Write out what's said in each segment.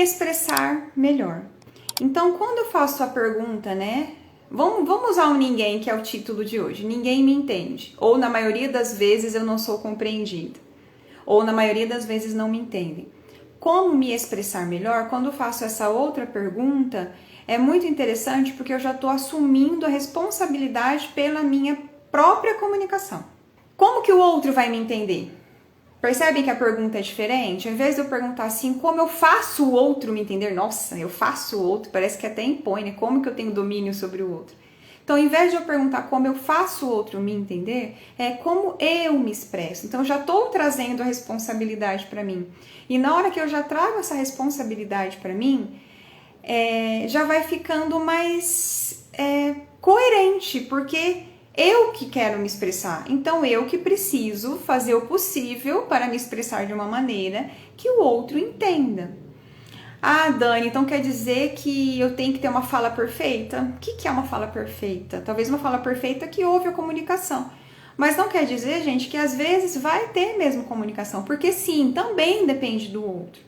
me expressar melhor? Então, quando eu faço a pergunta, né? Vamos usar o ninguém, que é o título de hoje. Ninguém me entende. Ou na maioria das vezes eu não sou compreendida. Ou na maioria das vezes não me entendem. Como me expressar melhor? Quando eu faço essa outra pergunta, é muito interessante porque eu já estou assumindo a responsabilidade pela minha própria comunicação. Como que o outro vai me entender? Percebem que a pergunta é diferente? Ao invés de eu perguntar assim, como eu faço o outro me entender? Nossa, eu faço o outro, parece que até impõe, né? Como que eu tenho domínio sobre o outro? Então, ao invés de eu perguntar como eu faço o outro me entender, é como eu me expresso. Então, eu já estou trazendo a responsabilidade para mim. E na hora que eu já trago essa responsabilidade para mim, já vai ficando mais coerente, porque eu que quero me expressar, então eu que preciso fazer o possível para me expressar de uma maneira que o outro entenda. Ah, Dani, então quer dizer que eu tenho que ter uma fala perfeita? O que é uma fala perfeita? Talvez uma fala perfeita que houve a comunicação. Mas não quer dizer, gente, que às vezes vai ter mesmo comunicação, porque sim, também depende do outro.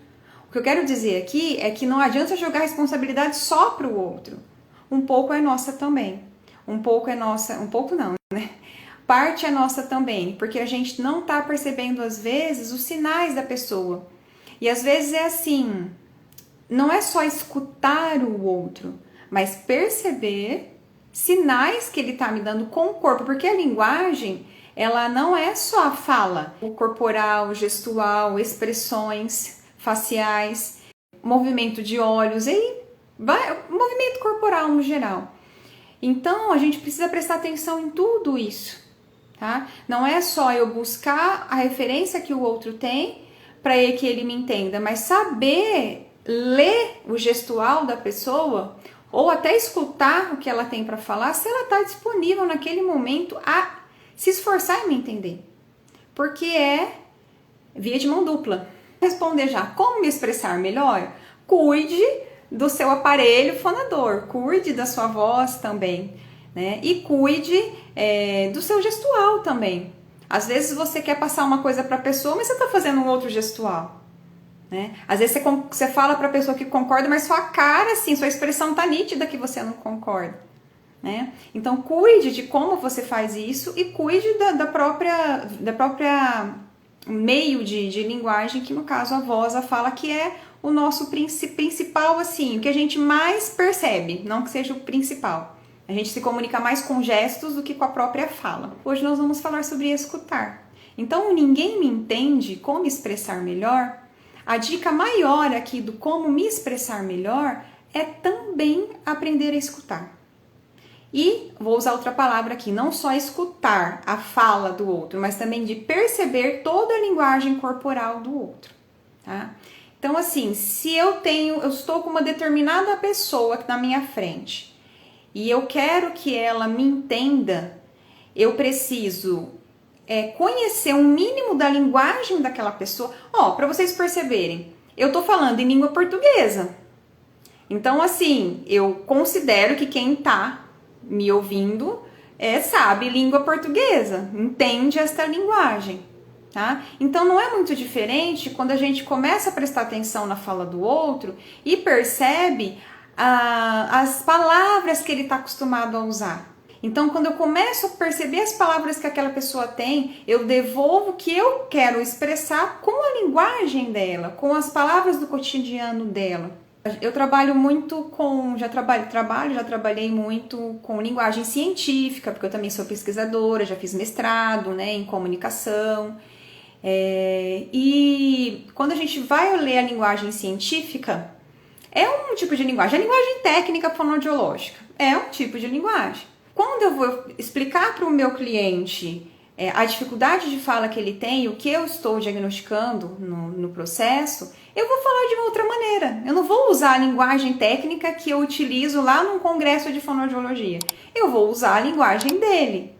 O que eu quero dizer aqui é que não adianta jogar a responsabilidade só para o outro. Um pouco é nossa também. Um pouco é nossa, um pouco não, né? Parte é nossa também, porque a gente não tá percebendo às vezes os sinais da pessoa. E às vezes é assim, não é só escutar o outro, mas perceber sinais que ele tá me dando com o corpo, porque a linguagem, ela não é só a fala, o corporal, gestual, expressões faciais, movimento de olhos, e movimento corporal no geral. Então, a gente precisa prestar atenção em tudo isso, tá? Não é só eu buscar a referência que o outro tem para que ele me entenda, mas saber ler o gestual da pessoa ou até escutar o que ela tem para falar, se ela está disponível naquele momento a se esforçar em me entender. Porque é via de mão dupla. Responder já, como me expressar melhor? Cuide do seu aparelho fonador, cuide da sua voz também, né? E cuide do seu gestual também. Às vezes você quer passar uma coisa para a pessoa, mas você está fazendo um outro gestual, né? Às vezes você fala para a pessoa que concorda, mas sua cara, assim, sua expressão tá nítida que você não concorda, né? Então cuide de como você faz isso e cuide da própria meio de linguagem, que no caso a voz, a fala, que é o nosso principal, assim, o que a gente mais percebe, não que seja o principal. A gente se comunica mais com gestos do que com a própria fala. Hoje nós vamos falar sobre escutar. Então, ninguém me entende como expressar melhor. A dica maior aqui do como me expressar melhor é também aprender a escutar. E vou usar outra palavra aqui, não só escutar a fala do outro, mas também de perceber toda a linguagem corporal do outro, tá? Então, assim, se eu estou com uma determinada pessoa na minha frente e eu quero que ela me entenda, eu preciso conhecer um mínimo da linguagem daquela pessoa. Para vocês perceberem, eu tô falando em língua portuguesa. Então, assim, eu considero que quem tá me ouvindo sabe língua portuguesa, entende esta linguagem. Tá? Então não é muito diferente quando a gente começa a prestar atenção na fala do outro e percebe as palavras que ele está acostumado a usar. Então quando eu começo a perceber as palavras que aquela pessoa tem, eu devolvo o que eu quero expressar com a linguagem dela, com as palavras do cotidiano dela. Eu trabalho muito já trabalhei muito com linguagem científica, porque eu também sou pesquisadora, já fiz mestrado, né, em comunicação. E quando a gente vai ler a linguagem científica, é um tipo de linguagem. A linguagem técnica fonoaudiológica é um tipo de linguagem. Quando eu vou explicar para o meu cliente a dificuldade de fala que ele tem, o que eu estou diagnosticando no processo, eu vou falar de uma outra maneira. Eu não vou usar a linguagem técnica que eu utilizo lá num congresso de fonoaudiologia. Eu vou usar a linguagem dele.